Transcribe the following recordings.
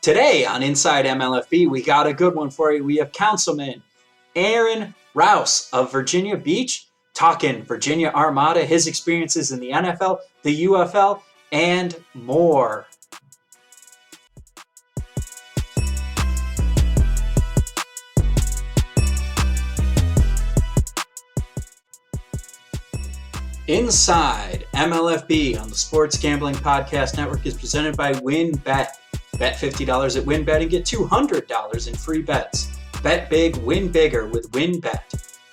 Today on Inside MLFB, we got a good one for you. We have Councilman Adam Rouse of Virginia Beach talking Virginia Armada, his experiences in the NFL, the UFL, and more. Inside MLFB on the Sports Gambling Podcast Network is presented by WynnBET. Bet $50 at WynnBET and get $200 in free bets. Bet big, win bigger with WynnBET.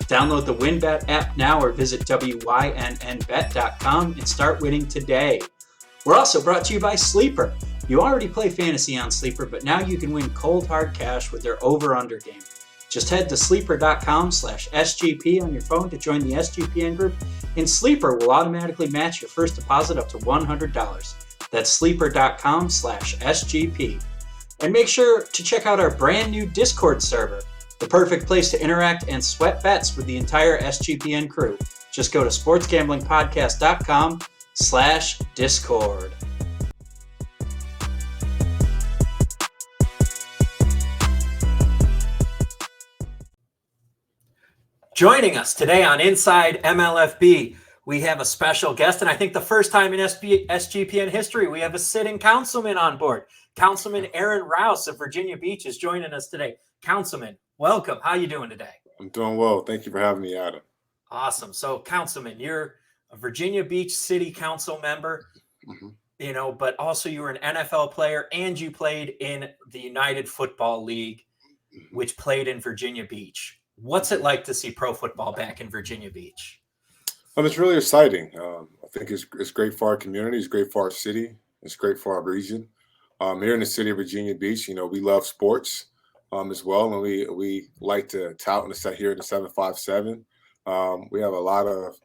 Download the WynnBET app now or visit wynnbet.com and start winning today. We're also brought to you by Sleeper. You already play fantasy on Sleeper, but now you can win cold hard cash with their over-under game. Just head to sleeper.com/SGP on your phone to join the SGPN group, and Sleeper will automatically match your first deposit up to $100. That's sleeper.com/SGP. And make sure to check out our brand new Discord server, the perfect place to interact and sweat bets with the entire SGPN crew. Just go to sportsgamblingpodcast.com/Discord. Joining us today on Inside MLFB, we have a special guest, and I think the first time in SGPN history, we have a sitting councilman on board. Councilman Adam Rouse of Virginia Beach is joining us today. Councilman, welcome. How are you doing today? I'm doing well. Thank you for having me, Adam. Awesome. So, Councilman, you're a Virginia Beach City Council member, but also you were an NFL player, and you played in the United Football League, which played in Virginia Beach. What's it like to see pro football back in Virginia Beach? It's really exciting. I think it's great for our community. It's great for our city. It's great for our region. Here in the city of Virginia Beach, we love sports as well, and we like to tout and set here in the 757. We have a lot of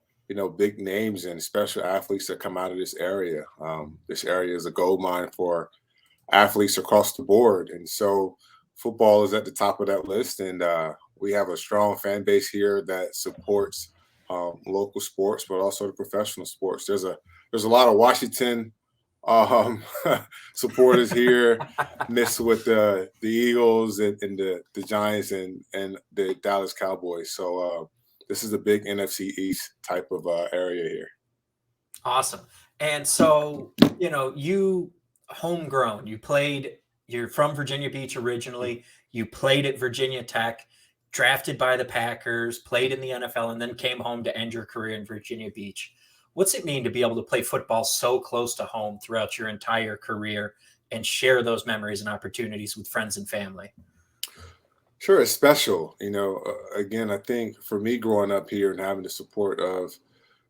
big names and special athletes that come out of this area. This area is a gold mine for athletes across the board, and so football is at the top of that list. And we have a strong fan base here that supports local sports, but also the professional sports. There's a lot of Washington supporters here, mixed with the Eagles and the Giants and the Dallas Cowboys. So this is a big NFC East type of area here. Awesome. And so, you homegrown, you're from Virginia Beach originally, you played at Virginia Tech, drafted by the Packers, played in the NFL, and then came home to end your career in Virginia Beach. What's it mean to be able to play football so close to home throughout your entire career and share those memories and opportunities with friends and family? Sure, it's special. Again, I think for me growing up here and having the support of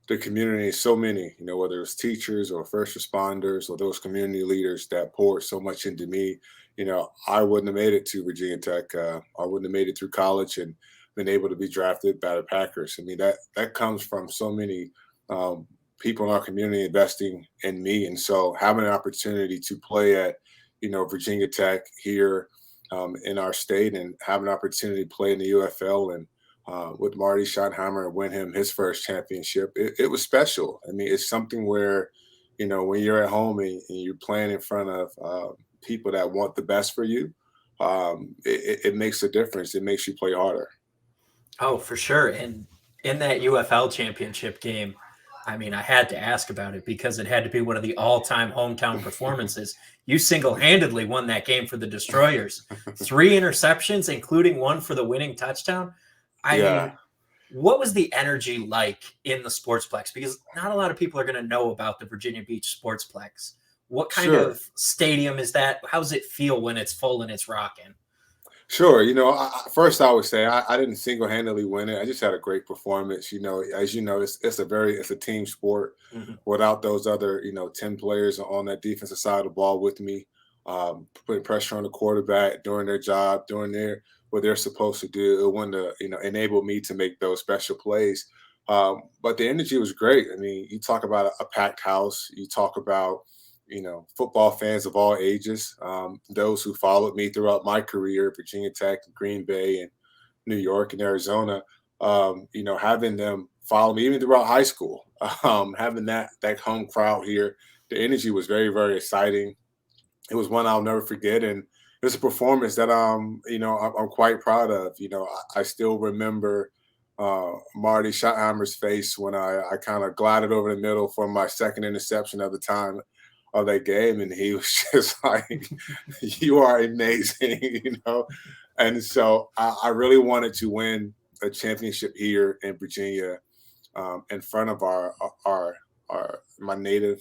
the community, so many, whether it's teachers or first responders or those community leaders that poured so much into me, I wouldn't have made it to Virginia Tech. I wouldn't have made it through college and been able to be drafted by the Packers. I mean, that comes from so many people in our community investing in me. And so having an opportunity to play at, Virginia Tech here in our state and have an opportunity to play in the UFL and with Marty Schottenheimer and win him his first championship, it was special. I mean, it's something where, when you're at home and you're playing in front of people that want the best for you, it makes a difference. It makes you play harder. Oh, for sure. And in that UFL championship game, I mean, I had to ask about it because it had to be one of the all-time hometown performances. You single-handedly won that game for the Destroyers. 3 interceptions, including one for the winning touchdown. I mean, what was the energy like in the Sportsplex? Because not a lot of people are going to know about the Virginia Beach Sportsplex. What kind of stadium is that? How does it feel when it's full and it's rocking? Sure. First I would say I didn't single-handedly win it. I just had a great performance. As you know, it's a team sport. Without those other, 10 players on that defensive side of the ball with me, putting pressure on the quarterback, doing their job, doing what they're supposed to do, it wouldn't have, enabled me to make those special plays. But the energy was great. I mean, you talk about a packed house. You talk about football fans of all ages, those who followed me throughout my career, Virginia Tech, Green Bay, and New York and Arizona, having them follow me even throughout high school, having that home crowd here, the energy was very, very exciting. it was one I'll never forget, and it's a performance that I'm quite proud of. I still remember Marty Schottenheimer's face when I kind of glided over the middle for my second interception of the time of that game, and he was just like, "You are amazing," And so I really wanted to win a championship here in Virginia, in front of our my native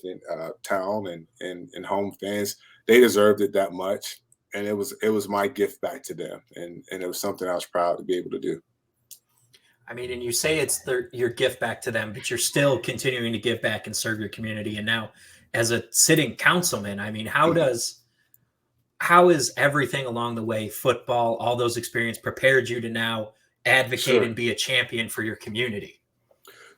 town and home fans. They deserved it that much, and it was my gift back to them, and it was something I was proud to be able to do. I mean, and you say it's your gift back to them, but you're still continuing to give back and serve your community. And now, as a sitting councilman, I mean, how is everything along the way, football, all those experience, prepared you to now advocate Sure. and be a champion for your community?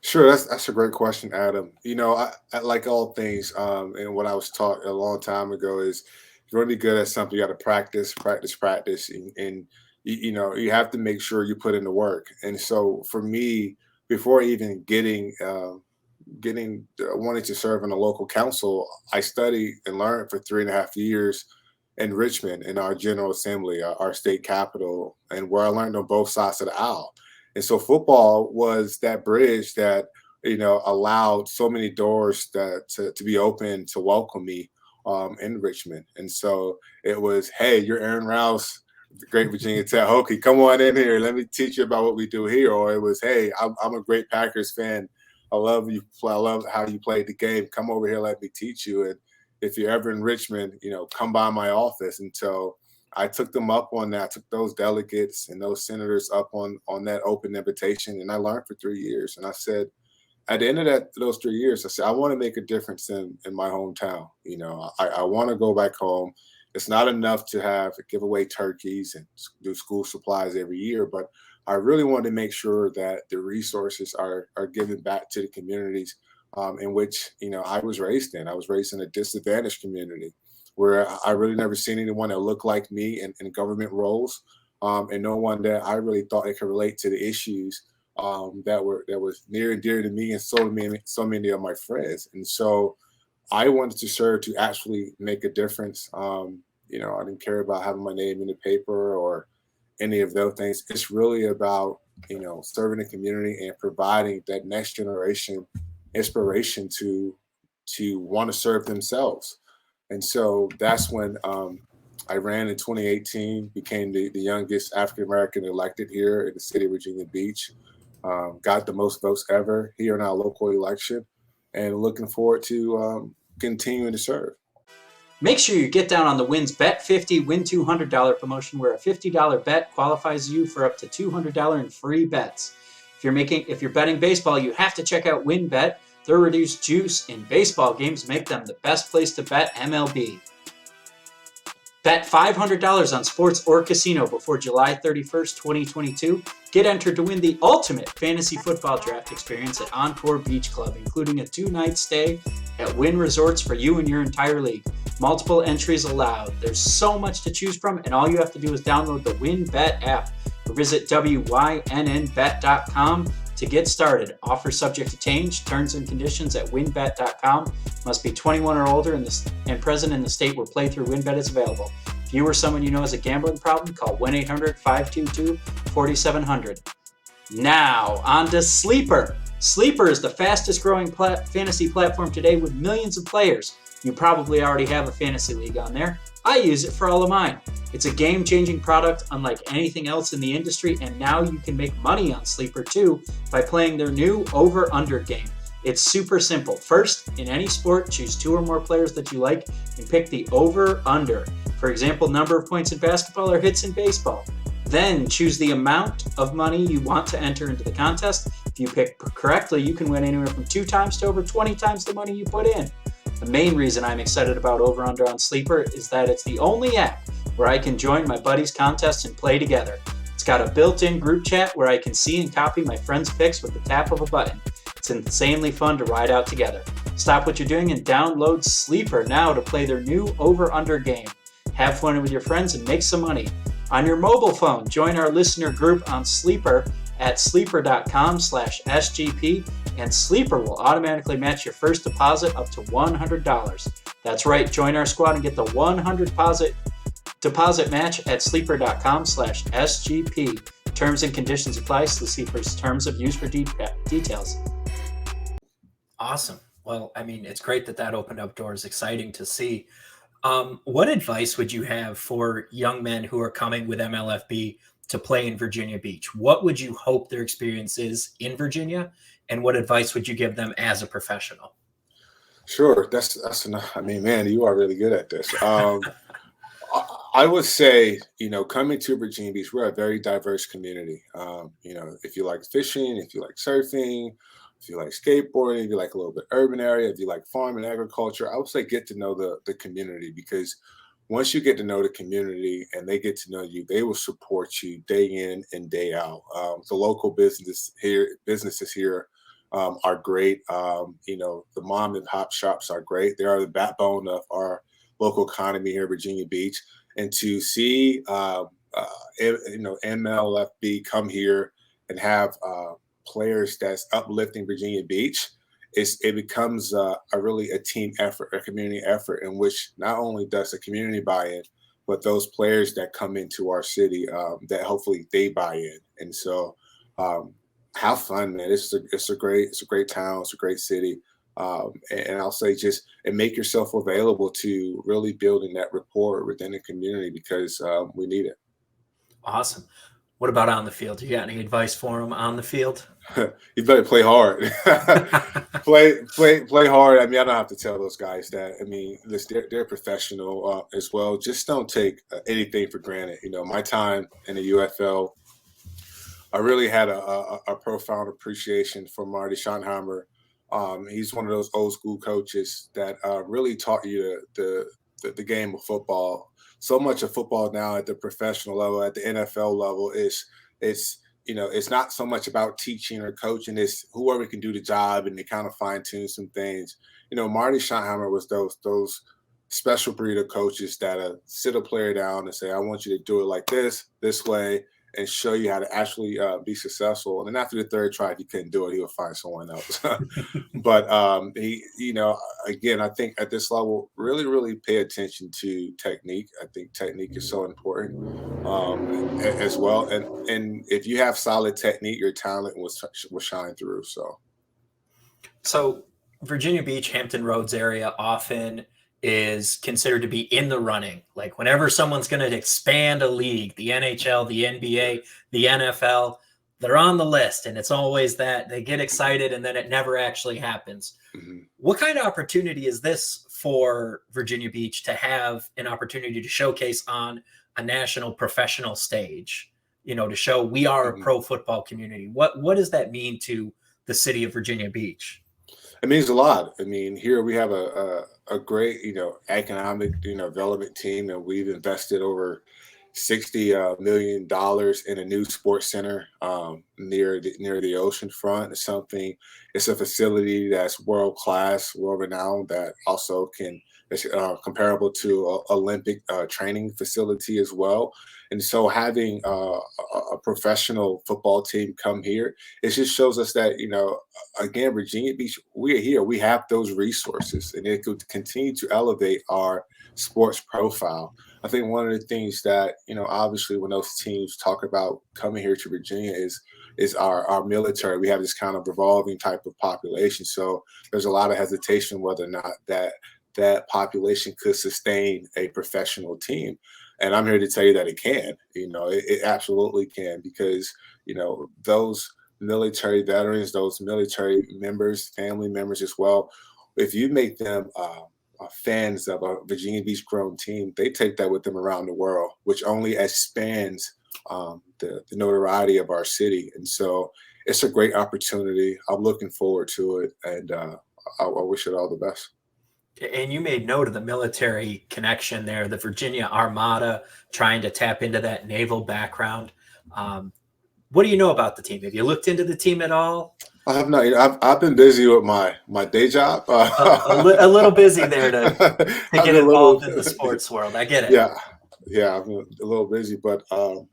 Sure, that's a great question, Adam. I like all things, and what I was taught a long time ago is, if you want to be good at something, you got to practice, practice, practice, and you have to make sure you put in the work. And so for me, before even getting wanting to serve in a local council, I studied and learned for 3.5 years in Richmond, in our General Assembly, our state capital, and where I learned on both sides of the aisle. And so football was that bridge that allowed so many doors to be open to welcome me in Richmond. And so it was, hey, you're Aaron Rouse, the great Virginia Tech Hokie. Come on in here. Let me teach you about what we do here. Or it was, hey, I'm a great Packers fan. I love you. I love how you played the game. Come over here. Let me teach you. And if you're ever in Richmond, come by my office. And so I took them up on that. I took those delegates and those senators up on that open invitation, and I learned for 3 years. And I said, at the end of those 3 years, I said, I want to make a difference in my hometown. I want to go back home. It's not enough to give away turkeys and do school supplies every year, but I really want to make sure that the resources are given back to the communities in which I was raised in. I was raised in a disadvantaged community where I really never seen anyone that looked like me in government roles, and no one that I really thought it could relate to the issues that was near and dear to me and so many of my friends. And so I wanted to serve to actually make a difference. I didn't care about having my name in the paper or any of those things. It's really about serving the community and providing that next generation inspiration to want to serve themselves. And so that's when I ran in 2018, became the youngest African-American elected here in the city of Virginia Beach, got the most votes ever here in our local election, and looking forward to continuing to serve. Make sure you get down on the Wynn's Bet 50, Win $200 promotion, where a $50 bet qualifies you for up to $200 in free bets. If you're betting baseball, you have to check out WynnBET. Their reduced juice in baseball games make them the best place to bet MLB. Bet $500 on sports or casino before July 31st, 2022. Get entered to win the ultimate fantasy football draft experience at Encore Beach Club, including a 2-night stay at Wynn Resorts for you and your entire league. Multiple entries allowed. There's so much to choose from, and all you have to do is download the WynnBET app or visit wynnbet.com to get started. Offer subject to change. Terms and conditions at wynnbet.com. Must be 21 or older and present in the state where playthrough WynnBET is available. If you or someone you know has a gambling problem, call 1-800-522-4700. Now, on to Sleeper. Sleeper is the fastest growing fantasy platform today with millions of players. You probably already have a fantasy league on there. I use it for all of mine. It's a game-changing product unlike anything else in the industry, and now you can make money on Sleeper too by playing their new over-under game. It's super simple. First, in any sport, choose 2 or more players that you like and pick the over-under. For example, number of points in basketball or hits in baseball. Then choose the amount of money you want to enter into the contest. If you pick correctly, you can win anywhere from 2 times to over 20 times the money you put in. The main reason I'm excited about Over Under on Sleeper is that it's the only app where I can join my buddies' contests and play together. It's got a built-in group chat where I can see and copy my friends' picks with the tap of a button. It's insanely fun to ride out together. Stop what you're doing and download Sleeper now to play their new Over Under game. Have fun with your friends and make some money. On your mobile phone, join our listener group on Sleeper at sleeper.com/SGP, and Sleeper will automatically match your first deposit up to $100. That's right. Join our squad and get the 100 deposit match at sleeper.com/SGP. Terms and conditions apply. See Sleeper's terms of use for details. Awesome. Well, I mean, it's great that opened up doors. Exciting to see. What advice would you have for young men who are coming with MLFB to play in Virginia Beach? What would you hope their experience is in Virginia, and what advice would you give them as a professional? Sure. That's enough. I mean, man, you are really good at this. I would say, coming to Virginia Beach, we're a very diverse community. If you like fishing, if you like surfing, if you like skateboarding, if you like a little bit urban area, if you like farm and agriculture, I would say get to know the community, because once you get to know the community and they get to know you, they will support you day in and day out. The local businesses here are great. The mom and pop shops are great. They are the backbone of our local economy here in Virginia Beach. And to see, MLFB come here and have players that's uplifting Virginia Beach, it becomes a team effort, a community effort, in which not only does the community buy in, but those players that come into our city, that hopefully they buy in. And so, have fun, man. It's a great town. It's a great city. And I'll say and make yourself available to really building that rapport within the community, because we need it. Awesome. What about on the field? You got any advice for them on the field? You better play hard. play hard. I mean, I don't have to tell those guys that. I mean, they're professional as well. Just don't take anything for granted. My time in the UFL, I really had a profound appreciation for Marty Schottenheimer. He's one of those old school coaches that really taught you the game of football. So much of football now at the professional level, at the NFL level, it's not so much about teaching or coaching. It's whoever can do the job, and they kind of fine tune some things. Marty Schottenheimer was those special breed of coaches that sit a player down and say, I want you to do it like this way, and show you how to actually be successful. And then after the third try, if you couldn't do it, he'll find someone else. But again, I think at this level, really, really pay attention to technique. I think technique is so important as well. And if you have solid technique, your talent will shine through. So Virginia Beach, Hampton Roads area often is considered to be in the running. Like whenever someone's going to expand a league, the NHL, the NBA, the NFL, they're on the list. And it's always that they get excited and then it never actually happens. Mm-hmm. What kind of opportunity is this for Virginia Beach to have an opportunity to showcase on a national professional stage, to show we are a pro football community? What does that mean to the city of Virginia Beach? It means a lot. I mean, here we have a great, economic, development team, and we've invested over $60 million in a new sports center near the ocean front. It's a facility that's world class, world renowned, that also is comparable to Olympic training facility as well. And so having a professional football team come here, it just shows us that, again, Virginia Beach, we're here. We have those resources, and it could continue to elevate our sports profile. I think one of the things that, obviously when those teams talk about coming here to Virginia is our military. We have this kind of revolving type of population. So there's a lot of hesitation whether or not that population could sustain a professional team. And I'm here to tell you that it can. It absolutely can, because, those military veterans, those military members, family members as well, if you make them fans of a Virginia Beach grown team, they take that with them around the world, which only expands the notoriety of our city. And so it's a great opportunity. I'm looking forward to it, and I wish it all the best. And you made note of the military connection there, the Virginia Armada, trying to tap into that naval background. What do you know about the team? Have you looked into the team at all? I have not. I've been busy with my day job. A little busy there to get involved in the sports world. I get it. Yeah, I've been a little busy, but I'm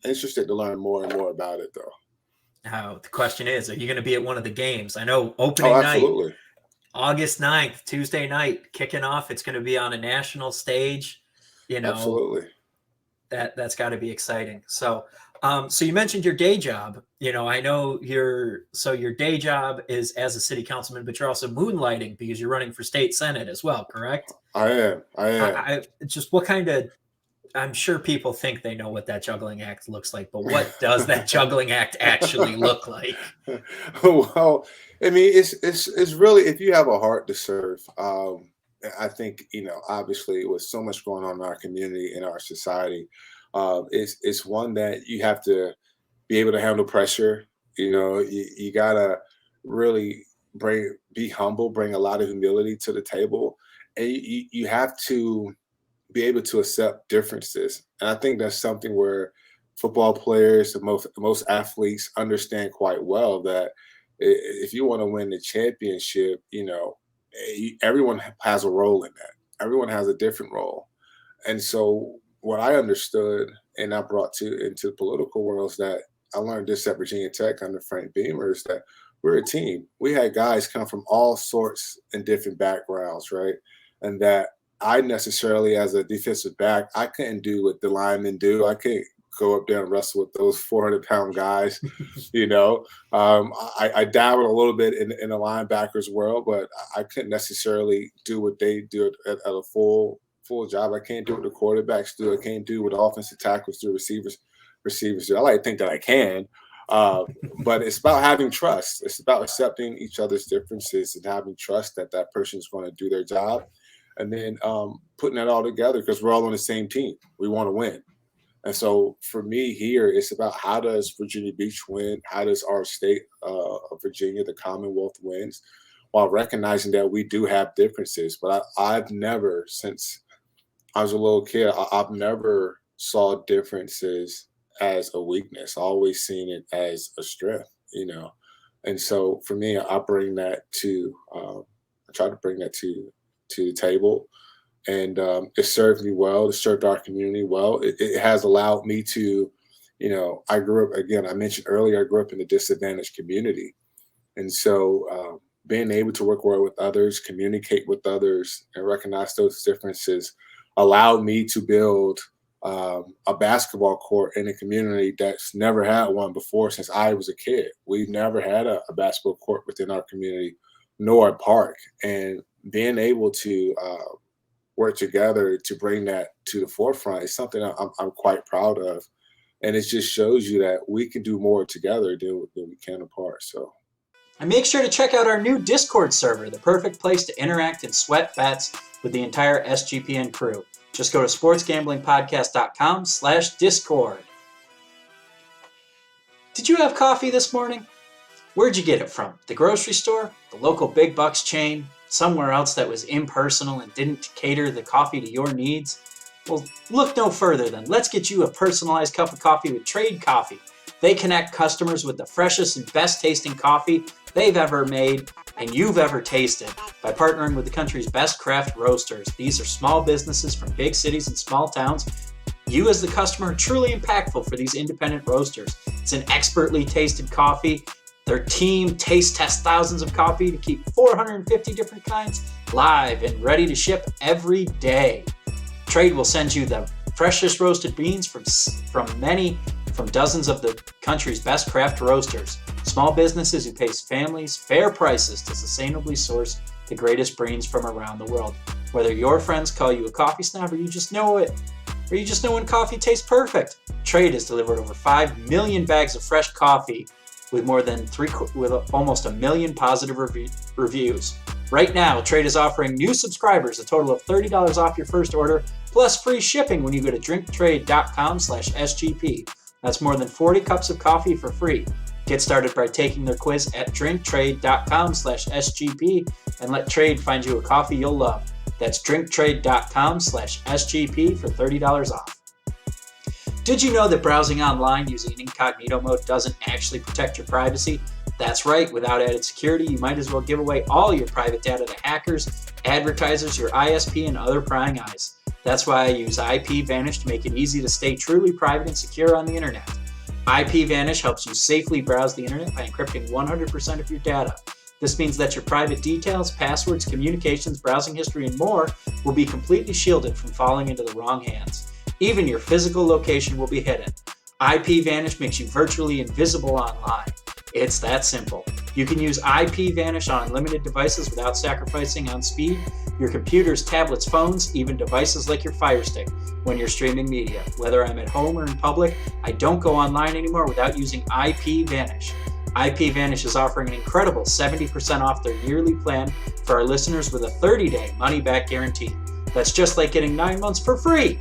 interested to learn more and more about it, though. Now, the question is, are you going to be at one of the games? I know opening night. Absolutely. August 9th, Tuesday night, kicking off. It's going to be on a national stage. Absolutely. That's got to be exciting. So you mentioned your day job. I know your day job is as a city councilman, but you're also moonlighting because you're running for state senate as well, correct? I am. I just what kind of, I'm sure people think they know what that juggling act looks like, but what does that juggling act actually look like? Well, I mean, it's really, if you have a heart to serve, I think, obviously with so much going on in our community, in our society, it's one that you have to be able to handle pressure. You gotta really be humble, bring a lot of humility to the table, and you have to be able to accept differences. And I think that's something where football players, most athletes understand quite well, that if you want to win the championship, everyone has a role in that. Everyone has a different role. And so what I understood and I brought into the political world is that I learned this at Virginia Tech under Frank Beamer, is that we're a team. We had guys come from all sorts and different backgrounds, right? And that I necessarily, as a defensive back, I couldn't do what the linemen do. I couldn't go up there and wrestle with those 400-pound guys. I dabbled a little bit in the linebackers world, but I couldn't necessarily do what they do at a full job. I can't do what the quarterbacks do. I can't do what offensive tackles do, receivers do. I like to think that I can, but it's about having trust. It's about accepting each other's differences and having trust that that person is going to do their job, and then putting that all together because we're all on the same team. We want to win. And so for me here, it's about how does Virginia Beach win? How does our state of Virginia, the Commonwealth, wins, while recognizing that we do have differences. But I've never, since I was a little kid, I've never saw differences as a weakness. I always seen it as a strength, And so for me, I bring that I try to bring that to the table. And it served me well. It served our community well. It has allowed me to, I grew up, again, I mentioned earlier, I grew up in a disadvantaged community. And so being able to work well with others, communicate with others, and recognize those differences allowed me to build a basketball court in a community that's never had one before since I was a kid. We've never had a basketball court within our community, nor a park. And being able to work together to bring that to the forefront is something I'm quite proud of. And it just shows you that we can do more together than we can apart. So. And make sure to check out our new Discord server, the perfect place to interact and sweat bets with the entire SGPN crew. Just go to sportsgamblingpodcast.com/Discord. Did you have coffee this morning? Where'd you get it from? The grocery store? The local big bucks chain? Somewhere else that was impersonal and didn't cater the coffee to your needs? Well, look no further than let's get you a personalized cup of coffee with Trade Coffee. They connect customers with the freshest and best tasting coffee they've ever made and you've ever tasted by partnering with the country's best craft roasters. These are small businesses from big cities and small towns. You as the customer are truly impactful for these independent roasters. It's an expertly tasted coffee. Their team taste tests thousands of coffee to keep 450 different kinds live and ready to ship every day. Trade will send you the freshest roasted beans from dozens of the country's best craft roasters. Small businesses who pay families fair prices to sustainably source the greatest beans from around the world. Whether your friends call you a coffee snob or you just know it, or you just know when coffee tastes perfect, Trade has delivered over 5 million bags of fresh coffee with almost 1 million positive reviews. Right now, Trade is offering new subscribers a total of $30 off your first order, plus free shipping when you go to drinktrade.com/SGP. That's more than 40 cups of coffee for free. Get started by taking their quiz at drinktrade.com/SGP and let Trade find you a coffee you'll love. That's drinktrade.com/SGP for $30 off. Did you know that browsing online using incognito mode doesn't actually protect your privacy? That's right, without added security, you might as well give away all your private data to hackers, advertisers, your ISP, and other prying eyes. That's why I use Ipvanish to make it easy to stay truly private and secure on the internet. Ipvanish helps you safely browse the internet by encrypting 100% of your data. This means that your private details, passwords, communications, browsing history, and more will be completely shielded from falling into the wrong hands. Even your physical location will be hidden. Ipvanish makes you virtually invisible online. It's that simple. You can use Ipvanish on unlimited devices without sacrificing on speed, your computers, tablets, phones, even devices like your Fire Stick when you're streaming media. Whether I'm at home or in public, I don't go online anymore without using Ipvanish. Ipvanish is offering an incredible 70% off their yearly plan for our listeners with a 30-day money-back guarantee. That's just like getting 9 months for free.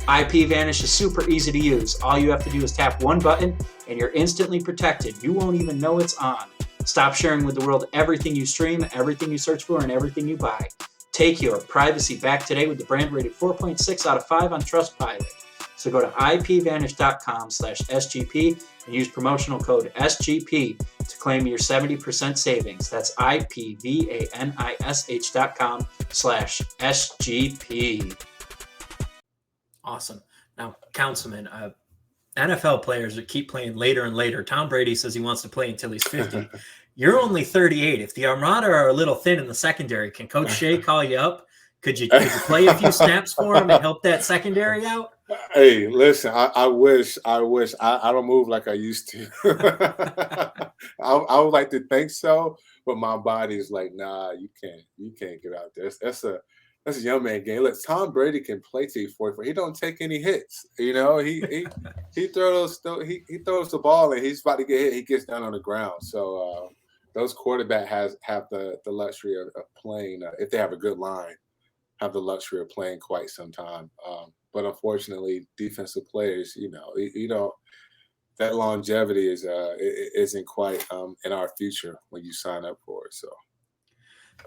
Ipvanish is super easy to use. All you have to do is tap one button and you're instantly protected. You won't even know it's on. Stop sharing with the world everything you stream, everything you search for, and everything you buy. Take your privacy back today with the brand rated 4.6 out of 5 on Trustpilot. So go to ipvanish.com/SGP and use promotional code SGP to claim your 70% savings. That's ipvanish.com/SGP. Awesome. Now, Councilman, NFL players keep playing later and later. Tom Brady says he wants to play until he's 50. You're only 38. If the Armada are a little thin in the secondary, can Coach Shea call you up? Could you play a few snaps for him and help that secondary out? Hey, listen, I wish I don't move like I used to. I would like to think so, but my body is like, nah, you can't get out there. That's a young man game. Look, Tom Brady can play till he's 44. He don't take any hits. You know, he throws the ball and he's about to get hit. He gets down on the ground. So those quarterbacks have the luxury of playing if they have a good line, have the luxury of playing quite some time. But unfortunately, defensive players, you know, that longevity isn't quite in our future when you sign up for it. So.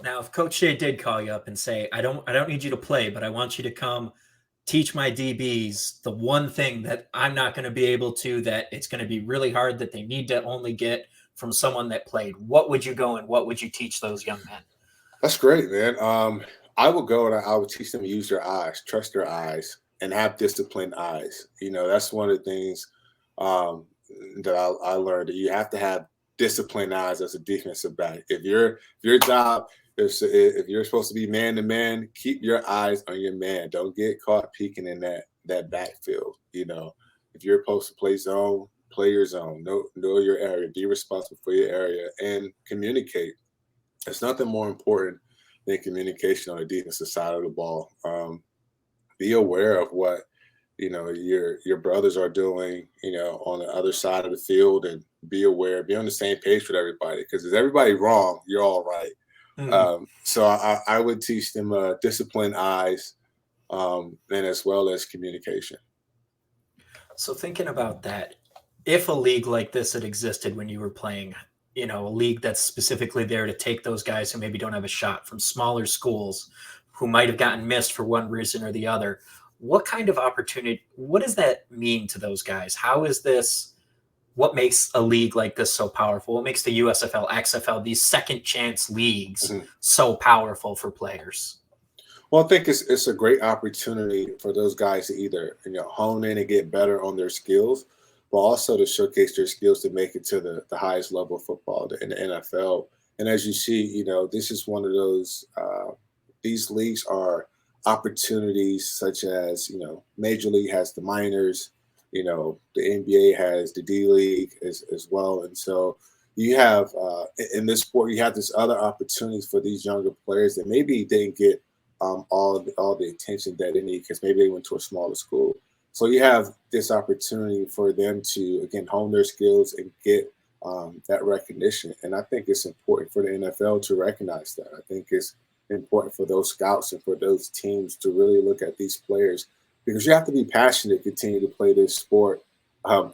Now, if Coach Shea did call you up and say, I don't need you to play, but I want you to come teach my DBs the one thing that I'm not going to be able to, that it's going to be really hard, that they need to only get from someone that played, what would you go and what would you teach those young men? That's great, man. I would go and I would teach them to use their eyes, trust their eyes, and have disciplined eyes. You know, that's one of the things that I learned, that you have to have disciplined eyes as a defensive back. If your job, if you're supposed to be man to man, keep your eyes on your man. Don't get caught peeking in that backfield. You know, if you're supposed to play zone, play your zone. Know your area. Be responsible for your area and communicate. There's nothing more important than communication on the defensive side of the ball. Be aware of what your brothers are doing, on the other side of the field, and be aware, be on the same page with everybody. Because if everybody wrong, you're all right. Mm-hmm. So I would teach them disciplined eyes, and as well as communication. So thinking about that, if a league like this had existed when you were playing, a league that's specifically there to take those guys who maybe don't have a shot from smaller schools, who might have gotten missed for one reason or the other, what kind of opportunity, what does that mean to those guys? How is this, what makes a league like this so powerful? What makes the USFL, XFL, these second chance leagues so powerful for players? Well, I think it's a great opportunity for those guys to either hone in and get better on their skills, but also to showcase their skills to make it to the highest level of football in the NFL. And as you see, this is one of those, these leagues are opportunities such as, Major League has the minors, the NBA has the D League as well. And so you have, in this sport, you have this other opportunities for these younger players that maybe didn't get all the attention that they need because maybe they went to a smaller school. So you have this opportunity for them to, again, hone their skills and get that recognition. And I think it's important for the NFL to recognize that. I think it's important for those scouts and for those teams to really look at these players, because you have to be passionate to continue to play this sport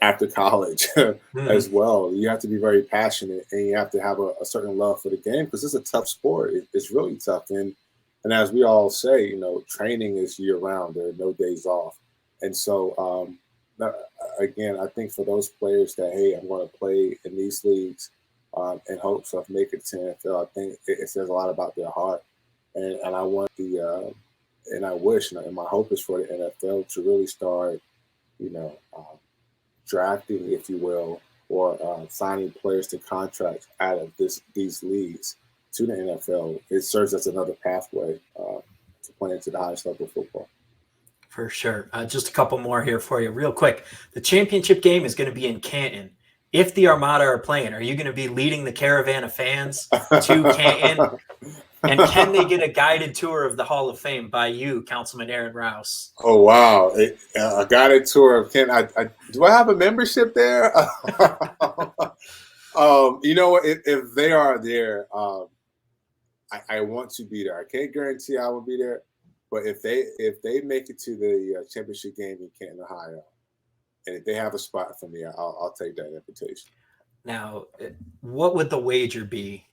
after college as well. You have to be very passionate, and you have to have a certain love for the game, because it's a tough sport. It's really tough. And as we all say, training is year round. There are no days off. And so, again, I think for those players that, hey, I'm going to play in these leagues in hopes of making it to NFL, I think it says a lot about their heart. And I want and I wish, and my hope is for the NFL to really start, drafting, if you will, or signing players to contracts out of these leagues to the NFL, it serves as another pathway to playing to the highest level of football. For sure. Just a couple more here for you real quick. The championship game is going to be in Canton. If the Armada are playing, are you going to be leading the caravan of fans to Canton? And can they get a guided tour of the Hall of Fame by you, Councilman Aaron Rouse? Oh, wow. A guided tour of Canton. Do I have a membership there? You know what? If they are there, I want to be there. I can't guarantee I will be there. But if they make it to the championship game in Canton, Ohio, and if they have a spot for me, I'll take that invitation. Now, what would the wager be?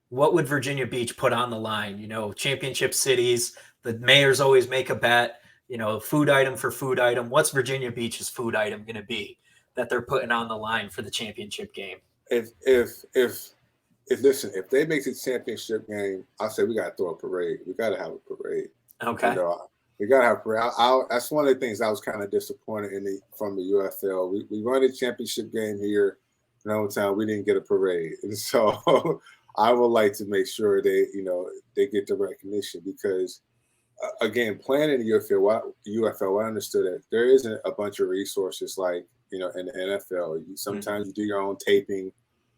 What would Virginia Beach put on the line? You know, championship cities, the mayors always make a bet, you know, food item for food item. What's Virginia Beach's food item going to be that they're putting on the line for the championship game? If listen, if they make the championship game, I'll say we got to throw a parade. We got to have a parade. Okay. You know, we got to have a parade. That's one of the things I was kind of disappointed from the UFL. We run a championship game here in hometown. We didn't get a parade, and so I would like to make sure they get the recognition because, again, playing in the UFL, I understood that there isn't a bunch of resources like in the NFL. Sometimes you do your own taping.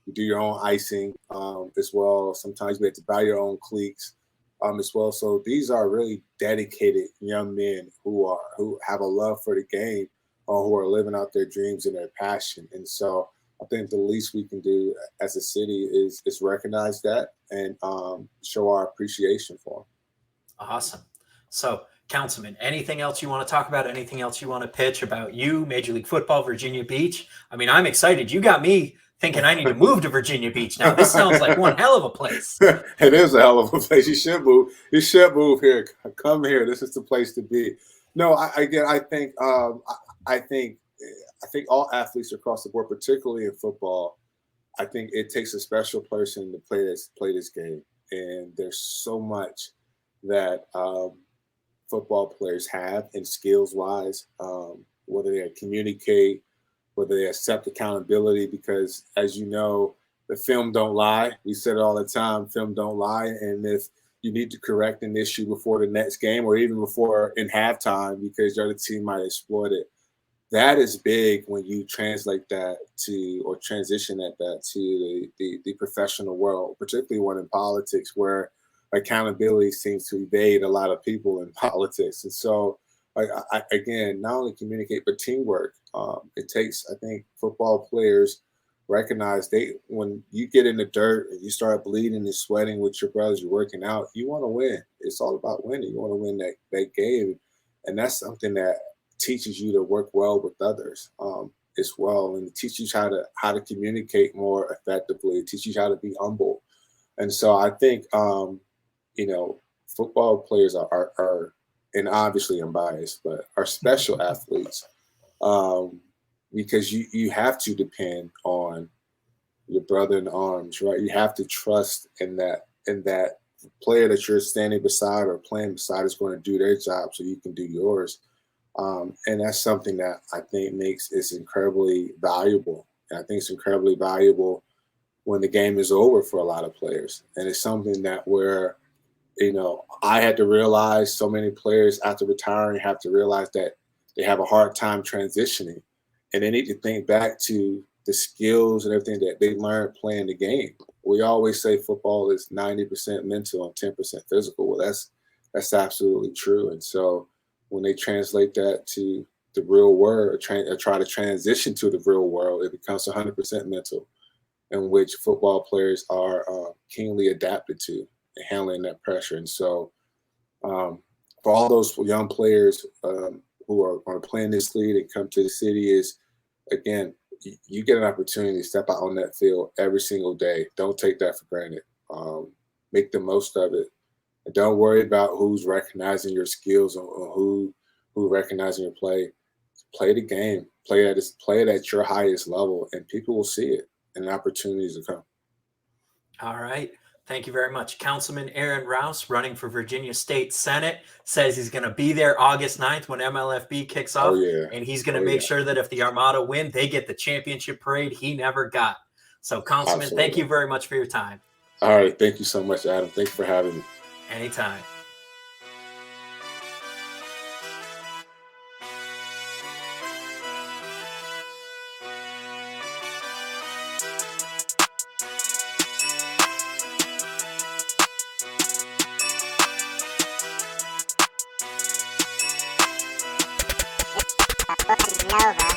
You do your own icing as well. Sometimes you have to buy your own cleats as well. So these are really dedicated young men who have a love for the game, who are living out their dreams and their passion. And so I think the least we can do as a city is recognize that and show our appreciation for them. Awesome. So, Councilman, anything else you want to talk about? Anything else you want to pitch about you, Major League Football, Virginia Beach? I mean, I'm excited. You got me thinking I need to move to Virginia Beach now. This sounds like one hell of a place. It is a hell of a place. You should move. You should move here. Come here. This is the place to be. No, I think all athletes across the board, particularly in football, I think it takes a special person to play this game. And there's so much that football players have and skills-wise, whether they communicate, whether they accept accountability, because as you know, the film don't lie. We said it all the time, film don't lie. And if you need to correct an issue before the next game or even before in halftime because your other team might exploit it, that is big when you translate that to or transition that to the professional world, particularly one in politics where accountability seems to evade a lot of people in politics. And so, again, not only communicate, but teamwork. It takes, I think, football players recognize when you get in the dirt and you start bleeding and sweating with your brothers, you're working out, you want to win. It's all about winning. You want to win that game. And that's something that teaches you to work well with others as well. And it teaches you how to communicate more effectively. It teaches you how to be humble. And so I think, football players are, and obviously I'm biased, but are special athletes because you have to depend on your brother in arms, right? You have to trust in that player that you're standing beside or playing beside is going to do their job so you can do yours. And that's something that I think makes it incredibly valuable. And I think it's incredibly valuable when the game is over for a lot of players. And it's something that where, I had to realize so many players after retiring have to realize that they have a hard time transitioning. And they need to think back to the skills and everything that they learned playing the game. We always say football is 90% mental and 10% physical. Well, that's absolutely true. And so when they translate that to the real world or try to transition to the real world, it becomes 100% mental, in which football players are keenly adapted to and handling that pressure. And so for all those young players who are playing this league and come to the city is, again, you get an opportunity to step out on that field every single day. Don't take that for granted. Make the most of it. And don't worry about who's recognizing your skills or who recognizing your play. Play the game. Play it at your highest level, and people will see it and opportunities will come. All right. Thank you very much. Councilman Aaron Rouse, running for Virginia State Senate, says he's going to be there August 9th when MLFB kicks off. Oh, yeah. And he's going to make sure that if the Armada win, they get the championship parade he never got. So, Councilman, Absolutely. thank you very much for your time. All right. Thank you so much, Adam. Thanks for having me. Anytime. Nova.